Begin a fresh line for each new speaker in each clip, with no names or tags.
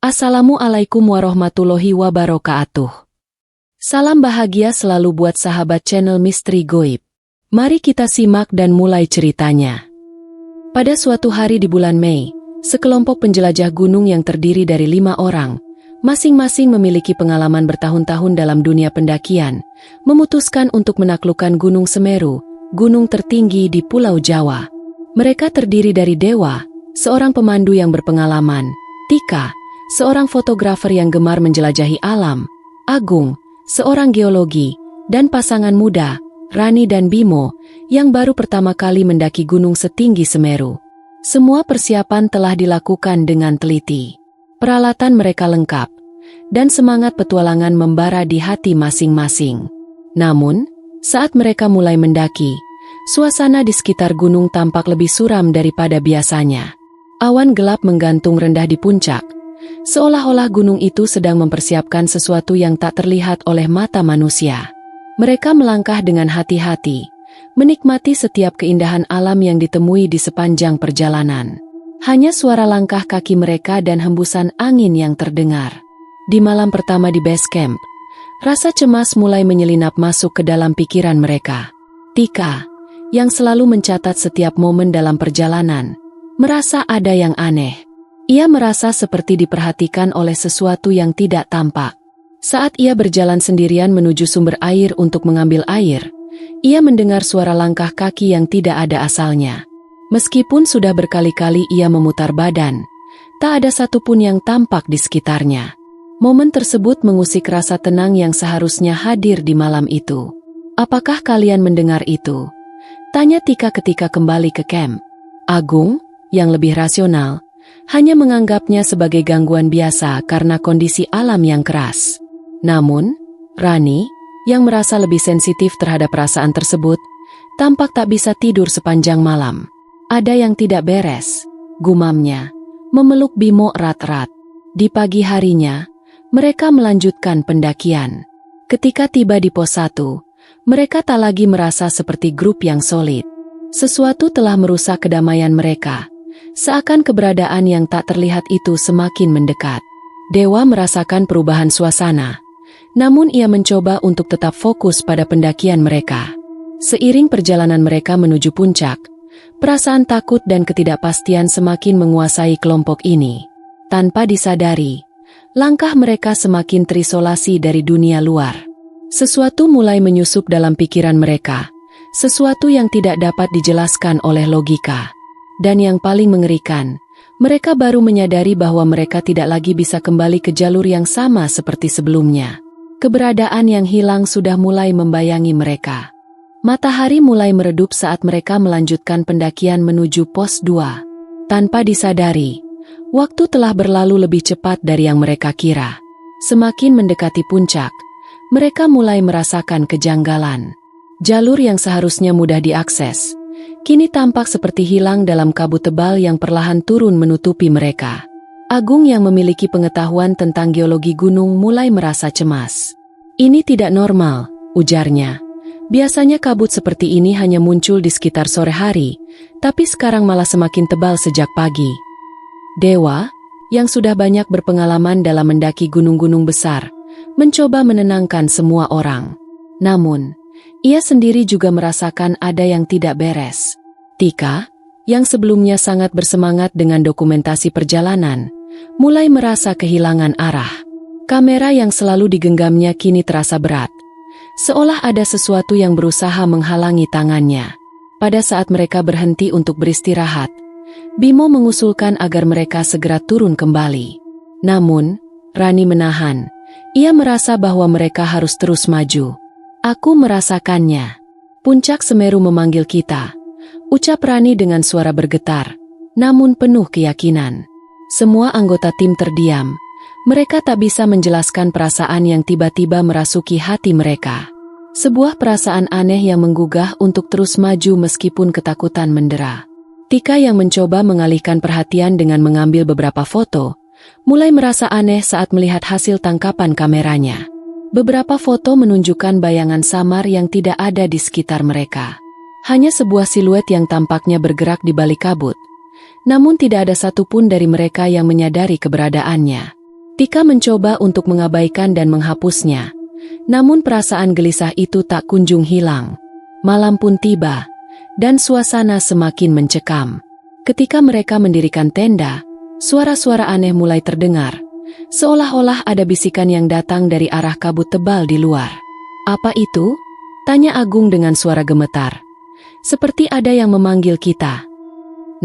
Assalamualaikum warahmatullahi wabarakatuh. Salam bahagia selalu buat sahabat channel Misteri Goib. Mari kita simak dan mulai ceritanya. Pada suatu hari di bulan Mei, sekelompok penjelajah gunung yang terdiri dari 5 orang, masing-masing memiliki pengalaman bertahun-tahun dalam dunia pendakian, memutuskan untuk menaklukkan Gunung Semeru, gunung tertinggi di Pulau Jawa. Mereka terdiri dari Dewa, seorang pemandu yang berpengalaman, Tika, seorang fotografer yang gemar menjelajahi alam, Agung, seorang geologi, dan pasangan muda, Rani dan Bimo, yang baru pertama kali mendaki gunung setinggi Semeru. Semua persiapan telah dilakukan dengan teliti. Peralatan mereka lengkap, dan semangat petualangan membara di hati masing-masing. Namun, saat mereka mulai mendaki, suasana di sekitar gunung tampak lebih suram daripada biasanya. Awan gelap menggantung rendah di puncak, seolah-olah gunung itu sedang mempersiapkan sesuatu yang tak terlihat oleh mata manusia. Mereka melangkah dengan hati-hati, menikmati setiap keindahan alam yang ditemui di sepanjang perjalanan. Hanya suara langkah kaki mereka dan hembusan angin yang terdengar. Di malam pertama di base camp, rasa cemas mulai menyelinap masuk ke dalam pikiran mereka. Tika, yang selalu mencatat setiap momen dalam perjalanan, merasa ada yang aneh. Ia merasa seperti diperhatikan oleh sesuatu yang tidak tampak. Saat ia berjalan sendirian menuju sumber air untuk mengambil air, ia mendengar suara langkah kaki yang tidak ada asalnya. Meskipun sudah berkali-kali ia memutar badan, tak ada satupun yang tampak di sekitarnya. Momen tersebut mengusik rasa tenang yang seharusnya hadir di malam itu. "Apakah kalian mendengar itu?" tanya Tika ketika kembali ke camp. Agung, yang lebih rasional, hanya menganggapnya sebagai gangguan biasa karena kondisi alam yang keras. Namun, Rani, yang merasa lebih sensitif terhadap perasaan tersebut, tampak tak bisa tidur sepanjang malam. "Ada yang tidak beres," gumamnya, memeluk Bimo erat-erat. Di pagi harinya, mereka melanjutkan pendakian. Ketika tiba di pos 1, mereka tak lagi merasa seperti grup yang solid. Sesuatu telah merusak kedamaian mereka. Seakan keberadaan yang tak terlihat itu semakin mendekat. Dewa merasakan perubahan suasana, namun ia mencoba untuk tetap fokus pada pendakian mereka. Seiring perjalanan mereka menuju puncak, perasaan takut dan ketidakpastian semakin menguasai kelompok ini. Tanpa disadari, langkah mereka semakin terisolasi dari dunia luar. Sesuatu mulai menyusup dalam pikiran mereka, sesuatu yang tidak dapat dijelaskan oleh logika. Dan yang paling mengerikan, mereka baru menyadari bahwa mereka tidak lagi bisa kembali ke jalur yang sama seperti sebelumnya. Keberadaan yang hilang sudah mulai membayangi mereka. Matahari mulai meredup saat mereka melanjutkan pendakian menuju pos 2. Tanpa disadari, waktu telah berlalu lebih cepat dari yang mereka kira. Semakin mendekati puncak, mereka mulai merasakan kejanggalan. Jalur yang seharusnya mudah diakses, kini tampak seperti hilang dalam kabut tebal yang perlahan turun menutupi mereka. Agung yang memiliki pengetahuan tentang geologi gunung mulai merasa cemas. "Ini tidak normal," ujarnya. "Biasanya kabut seperti ini hanya muncul di sekitar sore hari, tapi sekarang malah semakin tebal sejak pagi." Dewa, yang sudah banyak berpengalaman dalam mendaki gunung-gunung besar, mencoba menenangkan semua orang. Namun, ia sendiri juga merasakan ada yang tidak beres. Tika, yang sebelumnya sangat bersemangat dengan dokumentasi perjalanan, mulai merasa kehilangan arah. Kamera yang selalu digenggamnya kini terasa berat, seolah ada sesuatu yang berusaha menghalangi tangannya. Pada saat mereka berhenti untuk beristirahat, Bimo mengusulkan agar mereka segera turun kembali. Namun, Rani menahan. Ia merasa bahwa mereka harus terus maju. "Aku merasakannya. Puncak Semeru memanggil kita," ucap Rani dengan suara bergetar, namun penuh keyakinan. Semua anggota tim terdiam. Mereka tak bisa menjelaskan perasaan yang tiba-tiba merasuki hati mereka. Sebuah perasaan aneh yang menggugah untuk terus maju meskipun ketakutan mendera. Tika yang mencoba mengalihkan perhatian dengan mengambil beberapa foto, mulai merasa aneh saat melihat hasil tangkapan kameranya. Beberapa foto menunjukkan bayangan samar yang tidak ada di sekitar mereka. Hanya sebuah siluet yang tampaknya bergerak di balik kabut. Namun tidak ada satupun dari mereka yang menyadari keberadaannya. Tika mencoba untuk mengabaikan dan menghapusnya. Namun perasaan gelisah itu tak kunjung hilang. Malam pun tiba, dan suasana semakin mencekam. Ketika mereka mendirikan tenda, suara-suara aneh mulai terdengar. Seolah-olah ada bisikan yang datang dari arah kabut tebal di luar. "Apa itu?" tanya Agung dengan suara gemetar. "Seperti ada yang memanggil kita."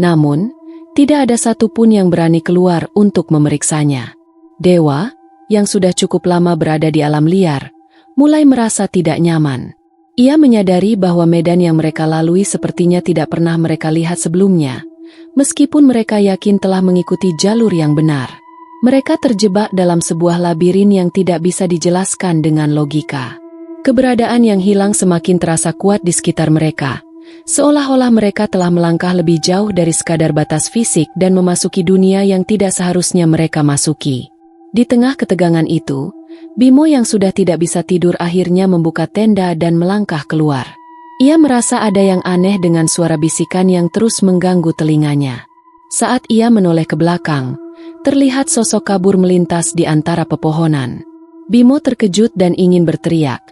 Namun, tidak ada satupun yang berani keluar untuk memeriksanya. Dewa, yang sudah cukup lama berada di alam liar, mulai merasa tidak nyaman. Ia menyadari bahwa medan yang mereka lalui sepertinya tidak pernah mereka lihat sebelumnya, meskipun mereka yakin telah mengikuti jalur yang benar. Mereka terjebak dalam sebuah labirin yang tidak bisa dijelaskan dengan logika. Keberadaan yang hilang semakin terasa kuat di sekitar mereka, seolah-olah mereka telah melangkah lebih jauh dari sekadar batas fisik dan memasuki dunia yang tidak seharusnya mereka masuki. Di tengah ketegangan itu, Bimo yang sudah tidak bisa tidur akhirnya membuka tenda dan melangkah keluar. Ia merasa ada yang aneh dengan suara bisikan yang terus mengganggu telinganya. Saat ia menoleh ke belakang, terlihat sosok kabur melintas di antara pepohonan. Bimo terkejut dan ingin berteriak,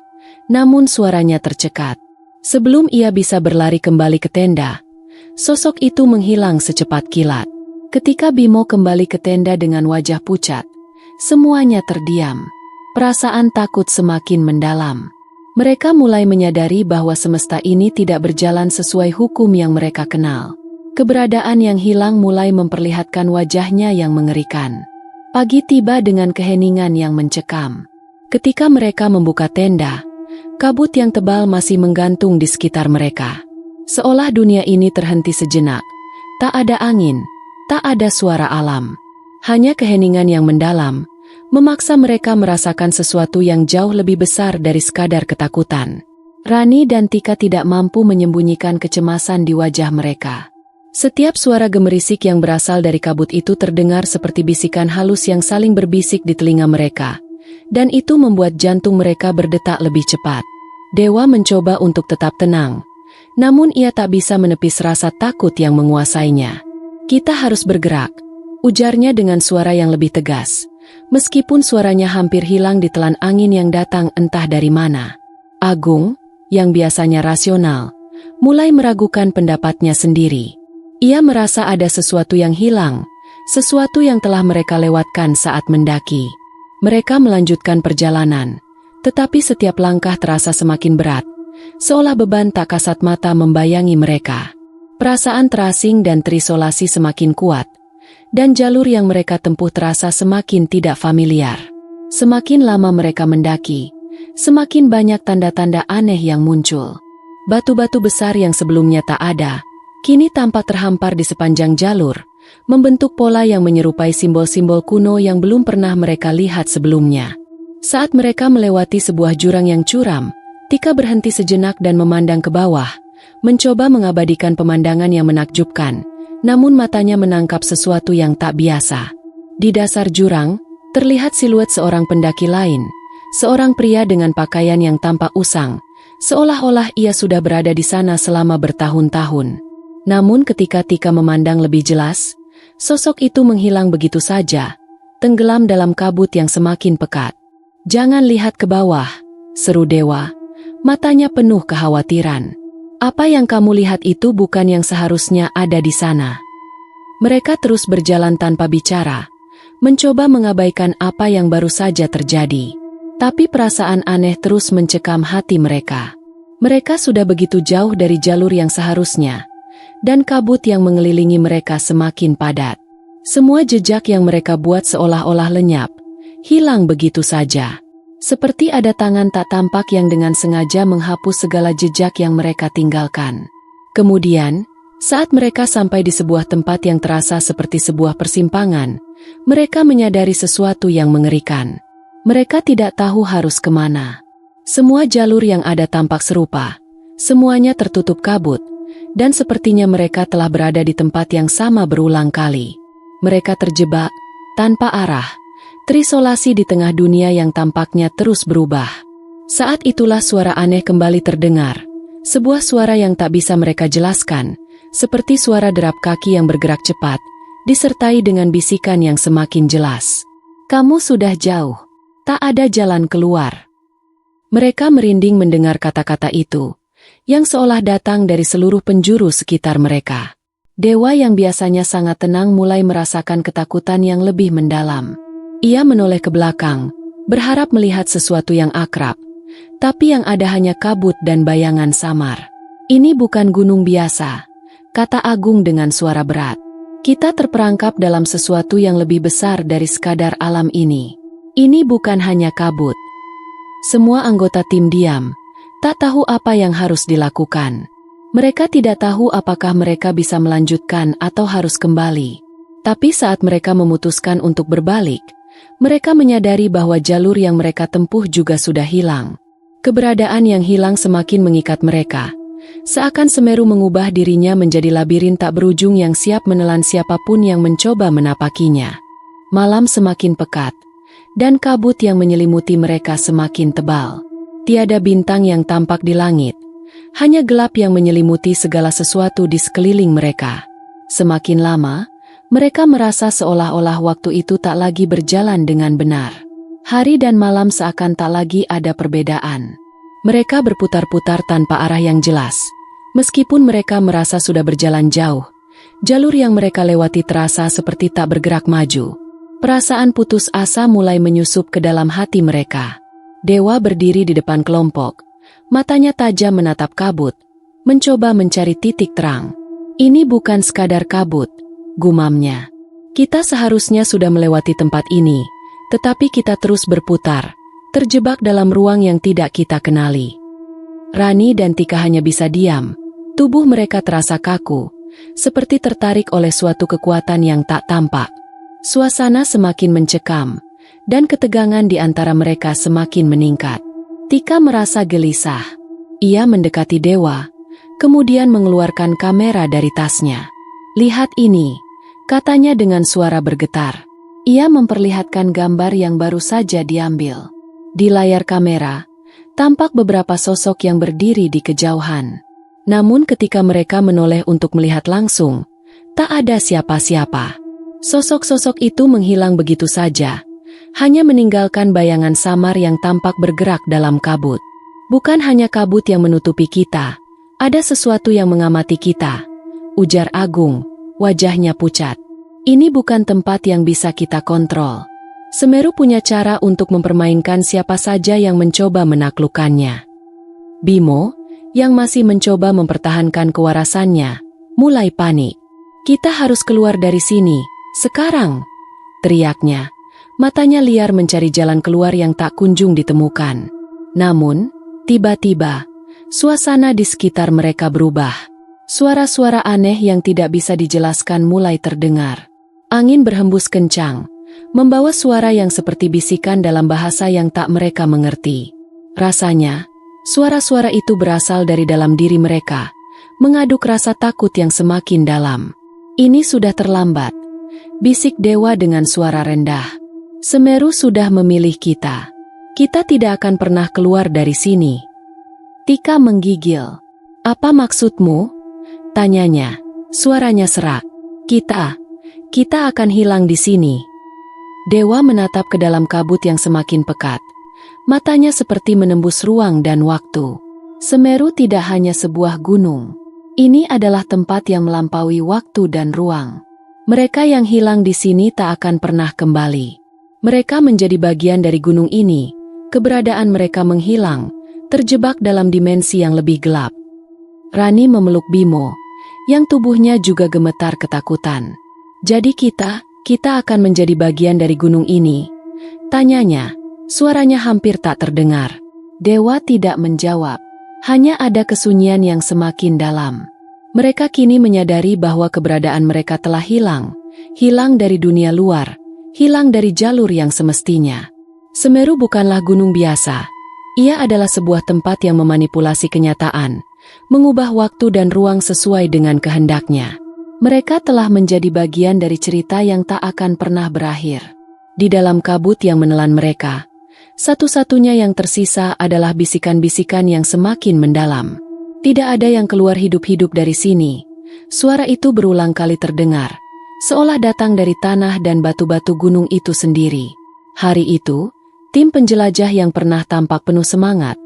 namun suaranya tercekat. Sebelum ia bisa berlari kembali ke tenda, sosok itu menghilang secepat kilat. Ketika Bimo kembali ke tenda dengan wajah pucat, semuanya terdiam. Perasaan takut semakin mendalam. Mereka mulai menyadari bahwa semesta ini tidak berjalan sesuai hukum yang mereka kenal. Keberadaan yang hilang mulai memperlihatkan wajahnya yang mengerikan. Pagi tiba dengan keheningan yang mencekam. Ketika mereka membuka tenda, kabut yang tebal masih menggantung di sekitar mereka. Seolah dunia ini terhenti sejenak. Tak ada angin, tak ada suara alam. Hanya keheningan yang mendalam, memaksa mereka merasakan sesuatu yang jauh lebih besar dari sekadar ketakutan. Rani dan Tika tidak mampu menyembunyikan kecemasan di wajah mereka. Setiap suara gemerisik yang berasal dari kabut itu terdengar seperti bisikan halus yang saling berbisik di telinga mereka, dan itu membuat jantung mereka berdetak lebih cepat. Dewa mencoba untuk tetap tenang, namun ia tak bisa menepis rasa takut yang menguasainya. "Kita harus bergerak," ujarnya dengan suara yang lebih tegas. Meskipun suaranya hampir hilang di telan angin yang datang entah dari mana. Agung, yang biasanya rasional, mulai meragukan pendapatnya sendiri. Ia merasa ada sesuatu yang hilang, sesuatu yang telah mereka lewatkan saat mendaki. Mereka melanjutkan perjalanan, tetapi setiap langkah terasa semakin berat, seolah beban tak kasat mata membayangi mereka. Perasaan terasing dan terisolasi semakin kuat, dan jalur yang mereka tempuh terasa semakin tidak familiar. Semakin lama mereka mendaki, semakin banyak tanda-tanda aneh yang muncul. Batu-batu besar yang sebelumnya tak ada, kini tampak terhampar di sepanjang jalur, membentuk pola yang menyerupai simbol-simbol kuno yang belum pernah mereka lihat sebelumnya. Saat mereka melewati sebuah jurang yang curam, Tika berhenti sejenak dan memandang ke bawah, mencoba mengabadikan pemandangan yang menakjubkan. Namun matanya menangkap sesuatu yang tak biasa. Di dasar jurang, terlihat siluet seorang pendaki lain, seorang pria dengan pakaian yang tampak usang, seolah-olah ia sudah berada di sana selama bertahun-tahun. Namun ketika Tika memandang lebih jelas, sosok itu menghilang begitu saja, tenggelam dalam kabut yang semakin pekat. "Jangan lihat ke bawah," seru Dewa, matanya penuh kekhawatiran. "Apa yang kamu lihat itu bukan yang seharusnya ada di sana." Mereka terus berjalan tanpa bicara, mencoba mengabaikan apa yang baru saja terjadi. Tapi perasaan aneh terus mencekam hati mereka. Mereka sudah begitu jauh dari jalur yang seharusnya, dan kabut yang mengelilingi mereka semakin padat. Semua jejak yang mereka buat seolah-olah lenyap, hilang begitu saja. Seperti ada tangan tak tampak yang dengan sengaja menghapus segala jejak yang mereka tinggalkan. Kemudian, saat mereka sampai di sebuah tempat yang terasa seperti sebuah persimpangan, mereka menyadari sesuatu yang mengerikan. Mereka tidak tahu harus kemana. Semua jalur yang ada tampak serupa, semuanya tertutup kabut, dan sepertinya mereka telah berada di tempat yang sama berulang kali. Mereka terjebak, tanpa arah, terisolasi di tengah dunia yang tampaknya terus berubah. Saat itulah suara aneh kembali terdengar, sebuah suara yang tak bisa mereka jelaskan, seperti suara derap kaki yang bergerak cepat, disertai dengan bisikan yang semakin jelas. Kamu sudah jauh. Tak ada jalan keluar. Mereka merinding mendengar kata-kata itu, yang seolah datang dari seluruh penjuru sekitar mereka. Dewa yang biasanya sangat tenang mulai merasakan ketakutan yang lebih mendalam. Ia menoleh ke belakang, berharap melihat sesuatu yang akrab, tapi yang ada hanya kabut dan bayangan samar. Ini bukan gunung biasa, kata Agung dengan suara berat. Kita terperangkap dalam sesuatu yang lebih besar dari sekadar alam ini. Ini bukan hanya kabut. Semua anggota tim diam, tak tahu apa yang harus dilakukan. Mereka tidak tahu apakah mereka bisa melanjutkan atau harus kembali. Tapi saat mereka memutuskan untuk berbalik, mereka menyadari bahwa jalur yang mereka tempuh juga sudah hilang. Keberadaan yang hilang semakin mengikat mereka. Seakan Semeru mengubah dirinya menjadi labirin tak berujung yang siap menelan siapapun yang mencoba menapakinya. Malam semakin pekat, dan kabut yang menyelimuti mereka semakin tebal. Tiada bintang yang tampak di langit, hanya gelap yang menyelimuti segala sesuatu di sekeliling mereka. Semakin lama, mereka merasa seolah-olah waktu itu tak lagi berjalan dengan benar. Hari dan malam seakan tak lagi ada perbedaan. Mereka berputar-putar tanpa arah yang jelas. Meskipun mereka merasa sudah berjalan jauh, jalur yang mereka lewati terasa seperti tak bergerak maju. Perasaan putus asa mulai menyusup ke dalam hati mereka. Dewa berdiri di depan kelompok, matanya tajam menatap kabut, mencoba mencari titik terang. Ini bukan sekadar kabut, gumamnya. Kita seharusnya sudah melewati tempat ini, tetapi kita terus berputar, terjebak dalam ruang yang tidak kita kenali. Rani dan Tika hanya bisa diam, tubuh mereka terasa kaku, seperti tertarik oleh suatu kekuatan yang tak tampak. Suasana semakin mencekam, dan ketegangan di antara mereka semakin meningkat. Tika merasa gelisah. Ia mendekati Dewa, kemudian mengeluarkan kamera dari tasnya. "Lihat ini," katanya dengan suara bergetar. Ia memperlihatkan gambar yang baru saja diambil. Di layar kamera, tampak beberapa sosok yang berdiri di kejauhan. Namun ketika mereka menoleh untuk melihat langsung, tak ada siapa-siapa. Sosok-sosok itu menghilang begitu saja, hanya meninggalkan bayangan samar yang tampak bergerak dalam kabut. Bukan hanya kabut yang menutupi kita, ada sesuatu yang mengamati kita, ujar Agung, wajahnya pucat. Ini bukan tempat yang bisa kita kontrol. Semeru punya cara untuk mempermainkan siapa saja yang mencoba menaklukkannya. Bimo, yang masih mencoba mempertahankan kewarasannya, mulai panik. "Kita harus keluar dari sini, sekarang!" teriaknya. Matanya liar mencari jalan keluar yang tak kunjung ditemukan. Namun, tiba-tiba, suasana di sekitar mereka berubah. Suara-suara aneh yang tidak bisa dijelaskan mulai terdengar. Angin berhembus kencang, membawa suara yang seperti bisikan dalam bahasa yang tak mereka mengerti. Rasanya, suara-suara itu berasal dari dalam diri mereka, mengaduk rasa takut yang semakin dalam. "Ini sudah terlambat," bisik Dewa dengan suara rendah. "Semeru sudah memilih kita. Kita tidak akan pernah keluar dari sini." Tika menggigil. "Apa maksudmu?" tanyanya. Suaranya serak. Kita akan hilang di sini." Dewa menatap ke dalam kabut yang semakin pekat. Matanya seperti menembus ruang dan waktu. Semeru tidak hanya sebuah gunung. Ini adalah tempat yang melampaui waktu dan ruang. Mereka yang hilang di sini tak akan pernah kembali. Mereka menjadi bagian dari gunung ini. Keberadaan mereka menghilang, terjebak dalam dimensi yang lebih gelap. Rani memeluk Bimo, yang tubuhnya juga gemetar ketakutan. "Jadi kita akan menjadi bagian dari gunung ini?" tanyanya. Suaranya hampir tak terdengar. Dewa tidak menjawab. Hanya ada kesunyian yang semakin dalam. Mereka kini menyadari bahwa keberadaan mereka telah hilang dari dunia luar, hilang dari jalur yang semestinya. Semeru bukanlah gunung biasa. Ia adalah sebuah tempat yang memanipulasi kenyataan, mengubah waktu dan ruang sesuai dengan kehendaknya. Mereka telah menjadi bagian dari cerita yang tak akan pernah berakhir. Di dalam kabut yang menelan mereka, satu-satunya yang tersisa adalah bisikan-bisikan yang semakin mendalam. "Tidak ada yang keluar hidup-hidup dari sini." Suara itu berulang kali terdengar, seolah datang dari tanah dan batu-batu gunung itu sendiri. Hari itu, tim penjelajah yang pernah tampak penuh semangat,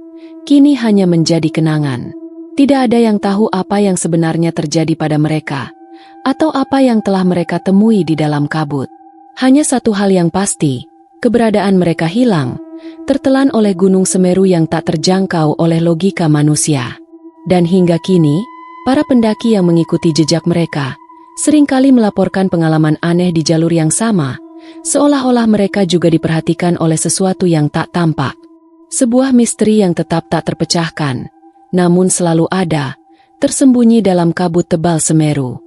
kini hanya menjadi kenangan. Tidak ada yang tahu apa yang sebenarnya terjadi pada mereka, atau apa yang telah mereka temui di dalam kabut. Hanya satu hal yang pasti, keberadaan mereka hilang, tertelan oleh Gunung Semeru yang tak terjangkau oleh logika manusia. Dan hingga kini, para pendaki yang mengikuti jejak mereka, seringkali melaporkan pengalaman aneh di jalur yang sama, seolah-olah mereka juga diperhatikan oleh sesuatu yang tak tampak. Sebuah misteri yang tetap tak terpecahkan, namun selalu ada, tersembunyi dalam kabut tebal Semeru.